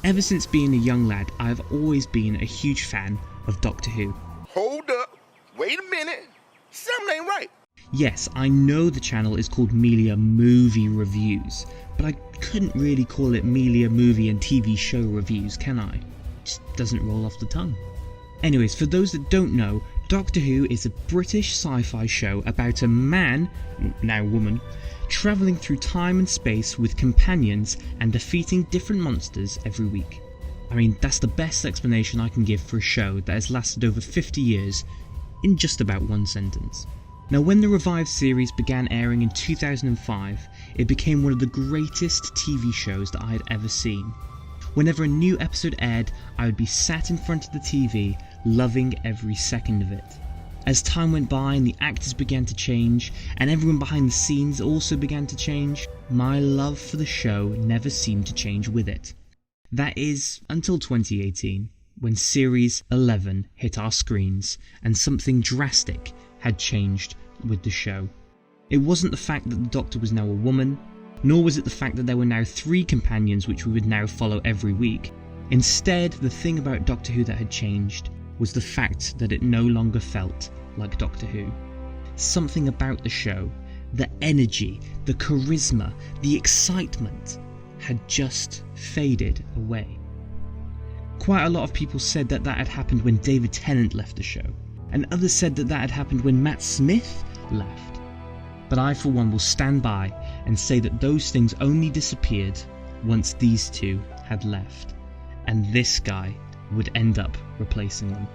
Ever since being a young lad, I have always been a huge fan of Doctor Who. Hold up, wait a minute, something ain't right. Yes, I know the channel is called Melia Movie Reviews, but I couldn't really call it Melia Movie and TV Show Reviews, can I? It just doesn't roll off the tongue. Anyways, for those that don't know, Doctor Who is a British sci-fi show about a man, now woman, travelling through time and space with companions and defeating different monsters every week. I mean, that's the best explanation I can give for a show that has lasted over 50 years in just about one sentence. Now, when the revived series began airing in 2005, it became one of the greatest TV shows that I had ever seen. Whenever a new episode aired, I would be sat in front of the TV, loving every second of it. As time went by and the actors began to change, and everyone behind the scenes also began to change, my love for the show never seemed to change with it. That is, until 2018, when Series 11 hit our screens, and something drastic had changed with the show. It wasn't the fact that the Doctor was now a woman, nor was it the fact that there were now 3 companions which we would now follow every week. Instead, the thing about Doctor Who that had changed was the fact that it no longer felt like Doctor Who. Something about the show, the energy, the charisma, the excitement, had just faded away. Quite a lot of people said that that had happened when David Tennant left the show, and others said that that had happened when Matt Smith left. But I for one will stand by and say that those things only disappeared once these two had left, and this guy would end up replacing them.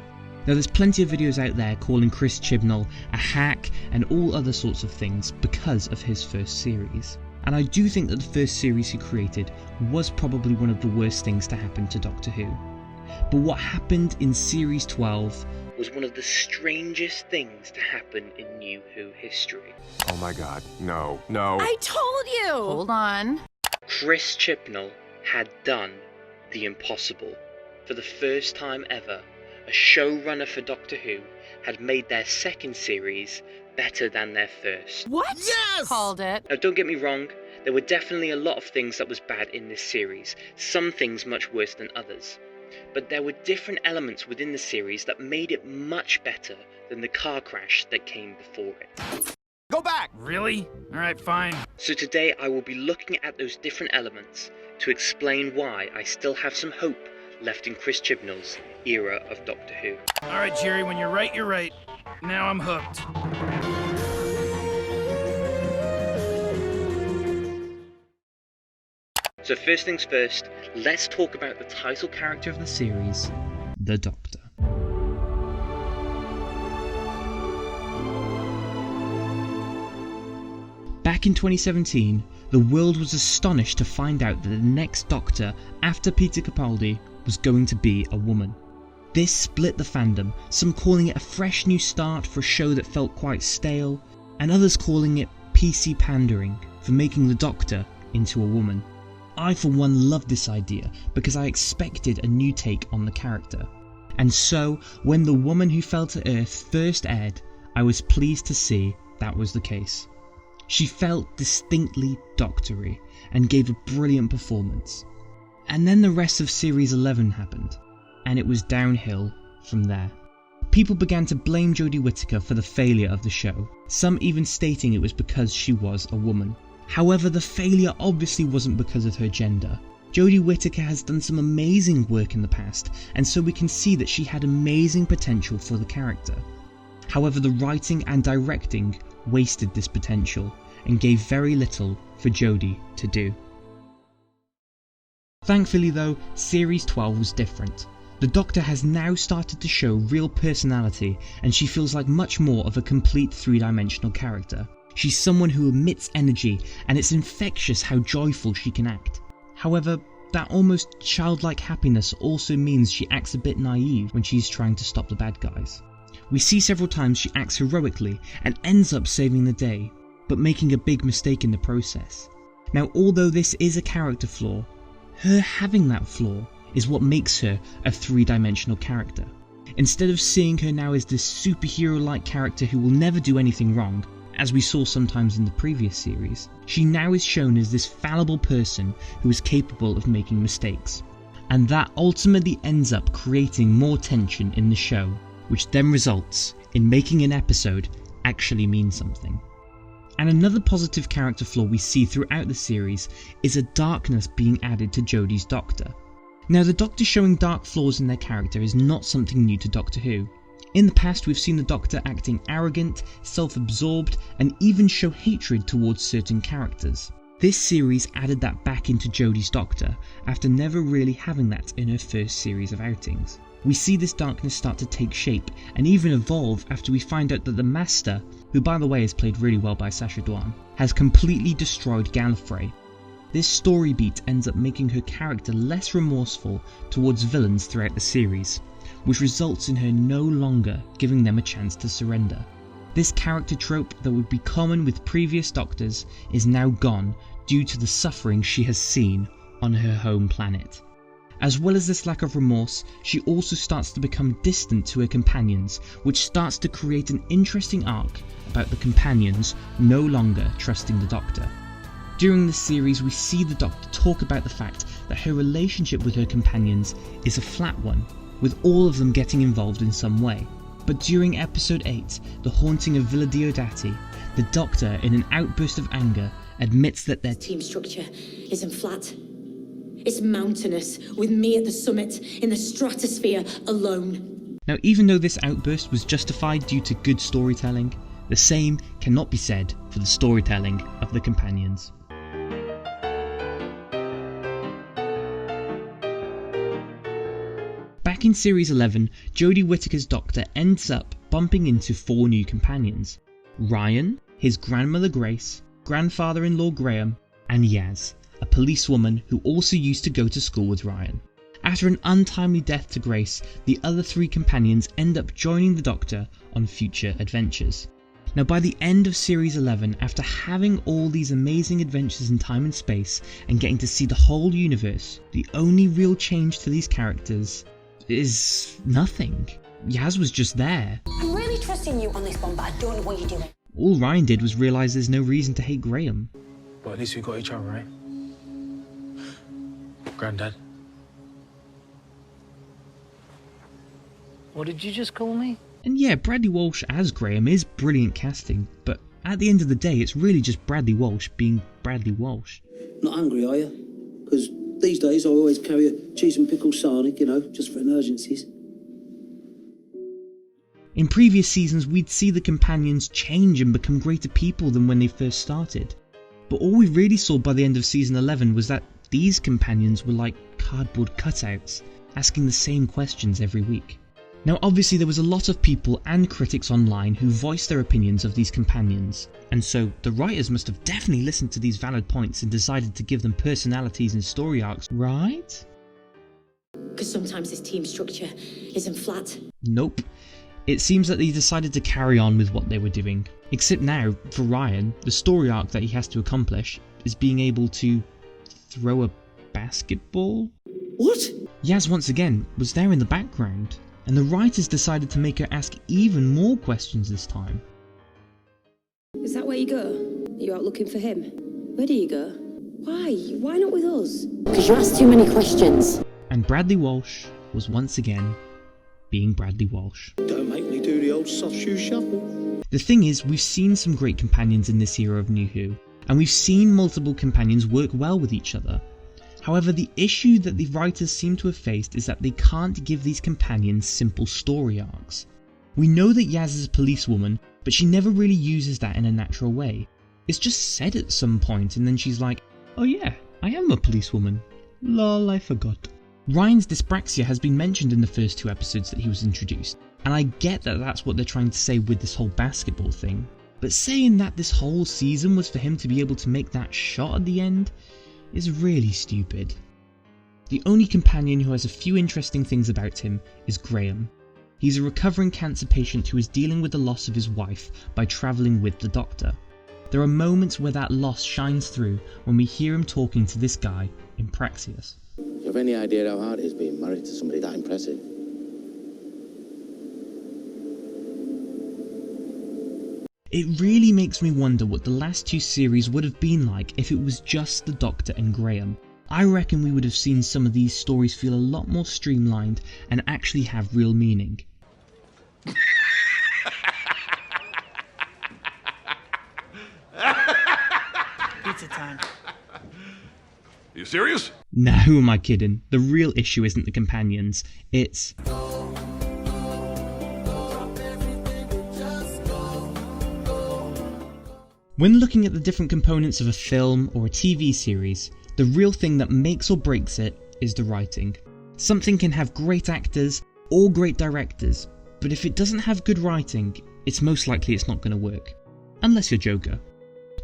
Now, there's plenty of videos out there calling Chris Chibnall a hack and all other sorts of things because of his first series. And I do think that the first series he created was probably one of the worst things to happen to Doctor Who. But what happened in Series 12 was one of the strangest things to happen in New Who history. Oh my god, no. I told you! Hold on. Chris Chibnall had done the impossible. For the first time ever, a showrunner for Doctor Who had made their second series better than their first. What? Yes! Called it. Now, don't get me wrong, there were definitely a lot of things that was bad in this series, some things much worse than others. But there were different elements within the series that made it much better than the car crash that came before it. Go back! Really? Alright, fine. So today I will be looking at those different elements to explain why I still have some hope left in Chris Chibnall's era of Doctor Who. Alright, Jerry, when you're right, you're right. Now I'm hooked. So first things first, let's talk about the title character of the series, the Doctor. Back in 2017, the world was astonished to find out that the next Doctor after Peter Capaldi was going to be a woman. This split the fandom, some calling it a fresh new start for a show that felt quite stale, and others calling it PC pandering for making the Doctor into a woman. I for one loved this idea because I expected a new take on the character. And so, when The Woman Who Fell to Earth first aired, I was pleased to see that was the case. She felt distinctly doctory and gave a brilliant performance. And then the rest of Series 11 happened, and it was downhill from there. People began to blame Jodie Whittaker for the failure of the show, some even stating it was because she was a woman. However, the failure obviously wasn't because of her gender. Jodie Whittaker has done some amazing work in the past, and so we can see that she had amazing potential for the character. However, the writing and directing wasted this potential, and gave very little for Jodie to do. Thankfully though, Series 12 was different. The Doctor has now started to show real personality, and she feels like much more of a complete three-dimensional character. She's someone who emits energy, and it's infectious how joyful she can act. However, that almost childlike happiness also means she acts a bit naive when she's trying to stop the bad guys. We see several times she acts heroically and ends up saving the day, but making a big mistake in the process. Now, although this is a character flaw, her having that flaw is what makes her a three-dimensional character. Instead of seeing her now as this superhero-like character who will never do anything wrong, as we saw sometimes in the previous series, she now is shown as this fallible person who is capable of making mistakes. and that ultimately ends up creating more tension in the show, which then results in making an episode actually mean something. And another positive character flaw we see throughout the series is a darkness being added to Jodie's Doctor. Now, the Doctor showing dark flaws in their character is not something new to Doctor Who. In the past, we've seen the Doctor acting arrogant, self-absorbed, and even show hatred towards certain characters. This series added that back into Jodie's Doctor, after never really having that in her first series of outings. We see this darkness start to take shape, and even evolve after we find out that the Master, who by the way is played really well by Sacha Dhawan, has completely destroyed Gallifrey. This story beat ends up making her character less remorseful towards villains throughout the series, which results in her no longer giving them a chance to surrender. This character trope that would be common with previous Doctors is now gone due to the suffering she has seen on her home planet. As well as this lack of remorse, she also starts to become distant to her companions, which starts to create an interesting arc about the companions no longer trusting the Doctor. During this series, we see the Doctor talk about the fact that her relationship with her companions is a flat one, with all of them getting involved in some way. But during episode 8, The Haunting of Villa Diodati, the Doctor, in an outburst of anger, admits that their team structure isn't flat. It's mountainous, with me at the summit, in the stratosphere, alone. Now, even though this outburst was justified due to good storytelling, the same cannot be said for the storytelling of the companions. Back in Series 11, Jodie Whittaker's Doctor ends up bumping into 4 new companions: Ryan, his grandmother Grace, grandfather-in-law Graham, and Yaz, a policewoman who also used to go to school with Ryan. After an untimely death to Grace, the other 3 companions end up joining the Doctor on future adventures. Now, by the end of Series 11, after having all these amazing adventures in time and space and getting to see the whole universe, the only real change to these characters is nothing. Yaz was just there. I'm really trusting you on this one, but I don't know what you're doing. All Ryan did was realise there's no reason to hate Graham. Well, at least we got each other, right? Grandad. What did you just call me? And yeah, Bradley Walsh as Graham is brilliant casting, but at the end of the day, it's really just Bradley Walsh being Bradley Walsh. Not hungry, are you? Because these days I always carry a cheese and pickle sarnie, just for emergencies. In previous seasons, we'd see the companions change and become greater people than when they first started. But all we really saw by the end of Season 11 was that these companions were like cardboard cutouts, asking the same questions every week. Now, obviously there was a lot of people and critics online who voiced their opinions of these companions, and so the writers must have definitely listened to these valid points and decided to give them personalities and story arcs, right? Because sometimes this team structure isn't flat. Nope. It seems that they decided to carry on with what they were doing. Except now, for Ryan, the story arc that he has to accomplish is being able to throw a basketball? What? Yaz once again was there in the background, and the writers decided to make her ask even more questions this time. Is that where you go? Are you out looking for him? Where do you go? Why? Why not with us? Because you ask too many questions. And Bradley Walsh was once again being Bradley Walsh. Don't make me do the old soft shoe shuffle. The thing is, we've seen some great companions in this era of New Who, and we've seen multiple companions work well with each other. However, the issue that the writers seem to have faced is that they can't give these companions simple story arcs. We know that Yaz is a policewoman, but she never really uses that in a natural way. It's just said at some point, and then she's like, oh yeah, I am a policewoman. Lol, I forgot. Ryan's dyspraxia has been mentioned in the first 2 episodes that he was introduced, and I get that that's what they're trying to say with this whole basketball thing, but saying that this whole season was for him to be able to make that shot at the end is really stupid. The only companion who has a few interesting things about him is Graham. He's a recovering cancer patient who is dealing with the loss of his wife by travelling with the Doctor. There are moments where that loss shines through when we hear him talking to this guy in Praxeus. Do you have any idea how hard it is being married to somebody that impressive? It really makes me wonder what the last 2 series would have been like if it was just the Doctor and Graham. I reckon we would have seen some of these stories feel a lot more streamlined and actually have real meaning. Pizza time. You serious? Now, who am I kidding? The real issue isn't the companions, it's... When looking at the different components of a film or a TV series, the real thing that makes or breaks it is the writing. Something can have great actors or great directors, but if it doesn't have good writing, it's most likely it's not going to work. Unless you're Joker.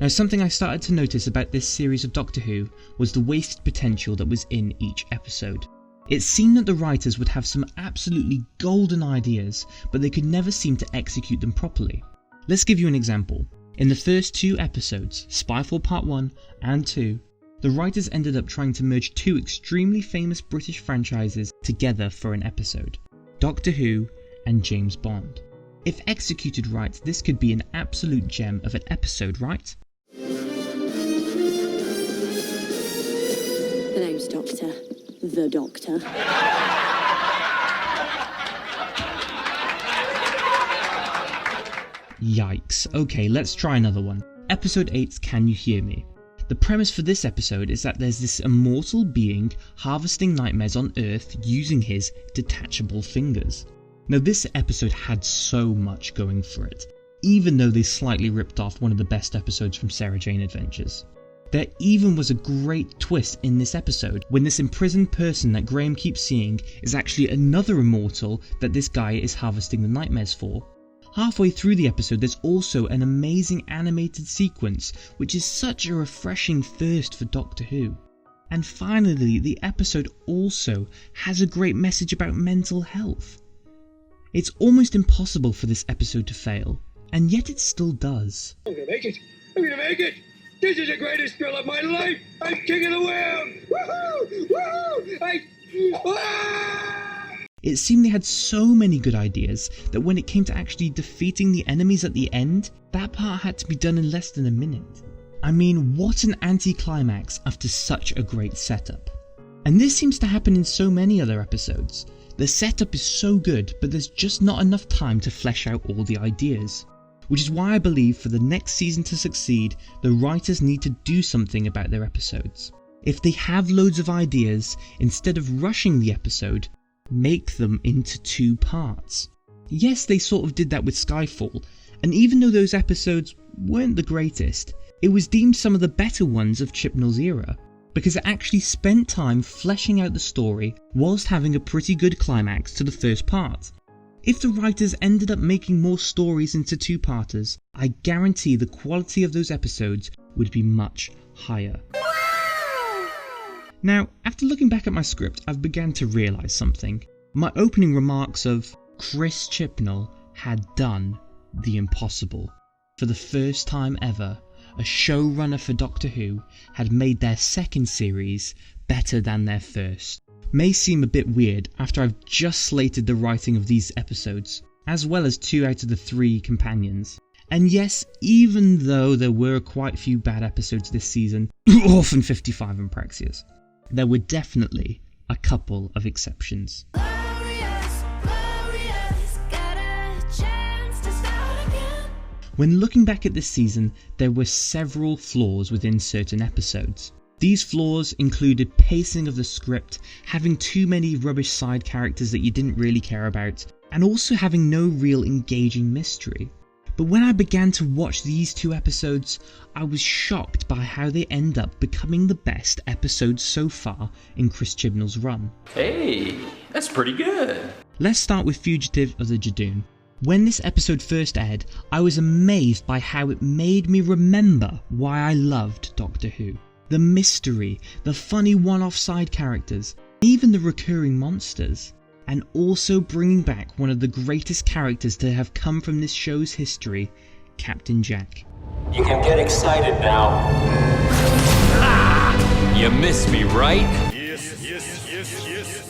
Now, something I started to notice about this series of Doctor Who was the wasted potential that was in each episode. It seemed that the writers would have some absolutely golden ideas, but they could never seem to execute them properly. Let's give you an example. In the first 2 episodes, Spyfall Part 1 and 2, the writers ended up trying to merge 2 extremely famous British franchises together for an episode, Doctor Who and James Bond. If executed right, this could be an absolute gem of an episode, right? The name's Doctor. The Doctor. Yikes. Okay, let's try another one. Episode 8's Can You Hear Me? The premise for this episode is that there's this immortal being harvesting nightmares on Earth using his detachable fingers. Now, this episode had so much going for it, even though they slightly ripped off one of the best episodes from Sarah Jane Adventures. There even was a great twist in this episode when this imprisoned person that Graham keeps seeing is actually another immortal that this guy is harvesting the nightmares for. Halfway through the episode, there's also an amazing animated sequence, which is such a refreshing first for Doctor Who. And finally, the episode also has a great message about mental health. It's almost impossible for this episode to fail, and yet it still does. I'm gonna make it! I'm gonna make it! This is the greatest thrill of my life! I'm king of the world! Woohoo! Woohoo! It seemed they had so many good ideas that when it came to actually defeating the enemies at the end, that part had to be done in less than a minute. I mean, what an anticlimax after such a great setup. And this seems to happen in so many other episodes. The setup is so good, but there's just not enough time to flesh out all the ideas. Which is why I believe for the next season to succeed, the writers need to do something about their episodes. If they have loads of ideas, instead of rushing the episode, make them into 2 parts. Yes, they sort of did that with Skyfall, and even though those episodes weren't the greatest, it was deemed some of the better ones of Chibnall's era, because it actually spent time fleshing out the story whilst having a pretty good climax to the first part. If the writers ended up making more stories into 2-parters, I guarantee the quality of those episodes would be much higher. Now, after looking back at my script, I've begun to realise something. My opening remarks of Chris Chibnall had done the impossible. For the first time ever, a showrunner for Doctor Who had made their second series better than their first. May seem a bit weird after I've just slated the writing of these episodes, as well as 2 out of the 3 companions. And yes, even though there were quite a few bad episodes this season, often 55 in Praxias, there were definitely a couple of exceptions. When looking back at this season, there were several flaws within certain episodes. These flaws included pacing of the script, having too many rubbish side characters that you didn't really care about, and also having no real engaging mystery. But when I began to watch these 2 episodes, I was shocked by how they end up becoming the best episodes so far in Chris Chibnall's run. Hey, that's pretty good. Let's start with Fugitive of the Jadoon. When this episode first aired, I was amazed by how it made me remember why I loved Doctor Who. The mystery, the funny one-off side characters, even the recurring monsters. And also bringing back one of the greatest characters to have come from this show's history, Captain Jack. You can get excited now. Ah! You miss me, right? Yes, yes, yes, yes.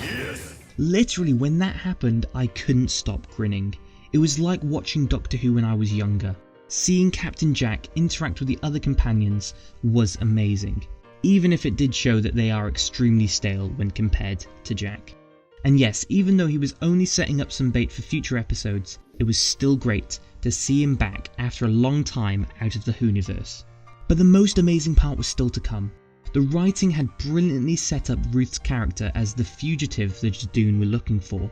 Yes. Literally, when that happened, I couldn't stop grinning. It was like watching Doctor Who when I was younger. Seeing Captain Jack interact with the other companions was amazing. even if it did show that they are extremely stale when compared to Jack. And yes, even though he was only setting up some bait for future episodes, it was still great to see him back after a long time out of the Whoniverse. But the most amazing part was still to come. The writing had brilliantly set up Ruth's character as the fugitive the Judoon were looking for.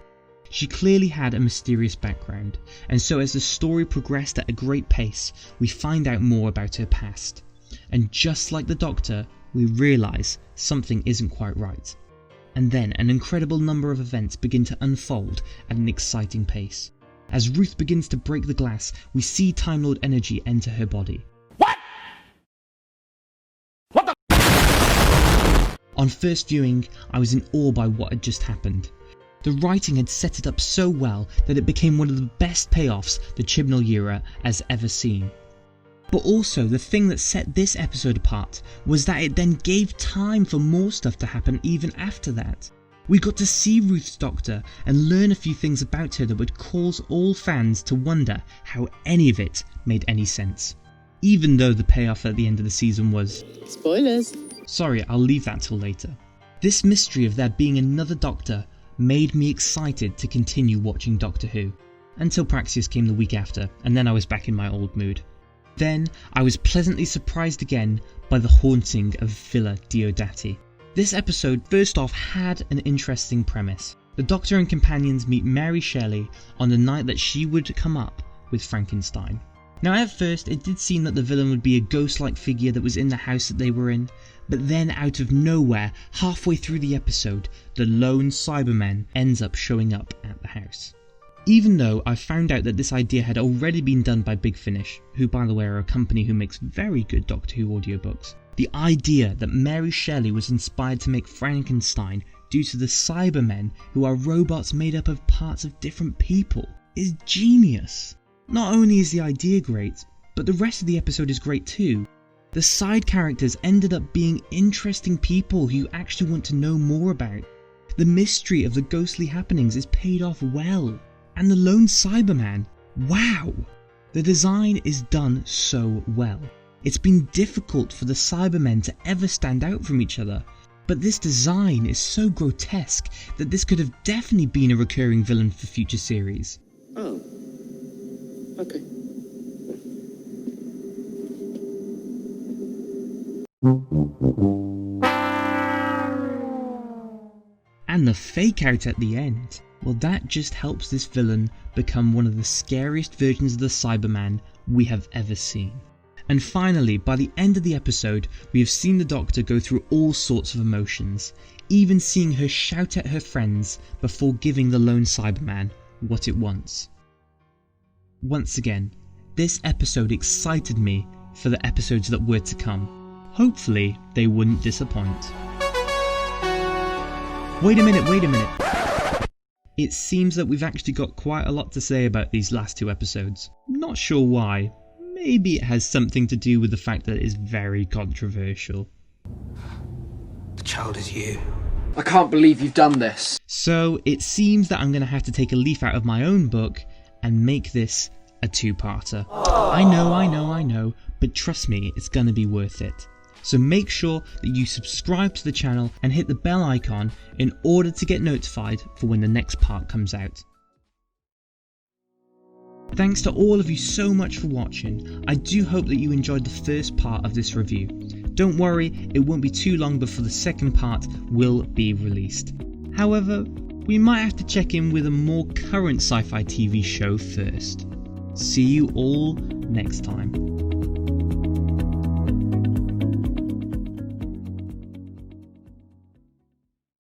She clearly had a mysterious background, and so as the story progressed at a great pace, we find out more about her past. And just like the Doctor, we realise something isn't quite right. And then an incredible number of events begin to unfold at an exciting pace. As Ruth begins to break the glass, we see Time Lord energy enter her body. On first viewing, I was in awe by what had just happened. The writing had set it up so well that it became one of the best payoffs the Chibnall era has ever seen. But also, the thing that set this episode apart was that it then gave time for more stuff to happen even after that. We got to see Ruth's Doctor and learn a few things about her that would cause all fans to wonder how any of it made any sense. Even though the payoff at the end of the season was... Spoilers! Sorry, I'll leave that till later. This mystery of there being another Doctor made me excited to continue watching Doctor Who, until Praxeus came the week after, and then I was back in my old mood. Then I was pleasantly surprised again by the haunting of Villa Diodati. This episode first off had an interesting premise. The Doctor and companions meet Mary Shelley on the night that she would come up with Frankenstein. Now at first it did seem that the villain would be a ghost-like figure that was in the house that they were in, but then out of nowhere, halfway through the episode, the lone Cyberman ends up showing up at the house. Even though I found out that this idea had already been done by Big Finish, who by the way are a company who makes very good Doctor Who audiobooks, the idea that Mary Shelley was inspired to make Frankenstein due to the Cybermen, who are robots made up of parts of different people, is genius. Not only is the idea great, but the rest of the episode is great too. The side characters ended up being interesting people who you actually want to know more about. The mystery of the ghostly happenings is paid off well. And the lone Cyberman, wow! The design is done so well. It's been difficult for the Cybermen to ever stand out from each other, but this design is so grotesque that this could have definitely been a recurring villain for future series. Oh. Okay. And the fake out at the end, well, that just helps this villain become one of the scariest versions of the Cyberman we have ever seen. And finally, by the end of the episode, we have seen the Doctor go through all sorts of emotions, even seeing her shout at her friends before giving the lone Cyberman what it wants. Once again, this episode excited me for the episodes that were to come. Hopefully, they wouldn't disappoint. Wait a minute. It seems that we've actually got quite a lot to say about these last two episodes. Not sure why. Maybe it has something to do with the fact that it is very controversial. The child is you. I can't believe you've done this. So it seems that I'm going to have to take a leaf out of my own book and make this a two-parter. I know, but trust me, it's going to be worth it. So make sure that you subscribe to the channel and hit the bell icon in order to get notified for when the next part comes out. Thanks to all of you so much for watching. I do hope that you enjoyed the first part of this review. Don't worry, it won't be too long before the second part will be released. However, we might have to check in with a more current sci-fi TV show first. See you all next time.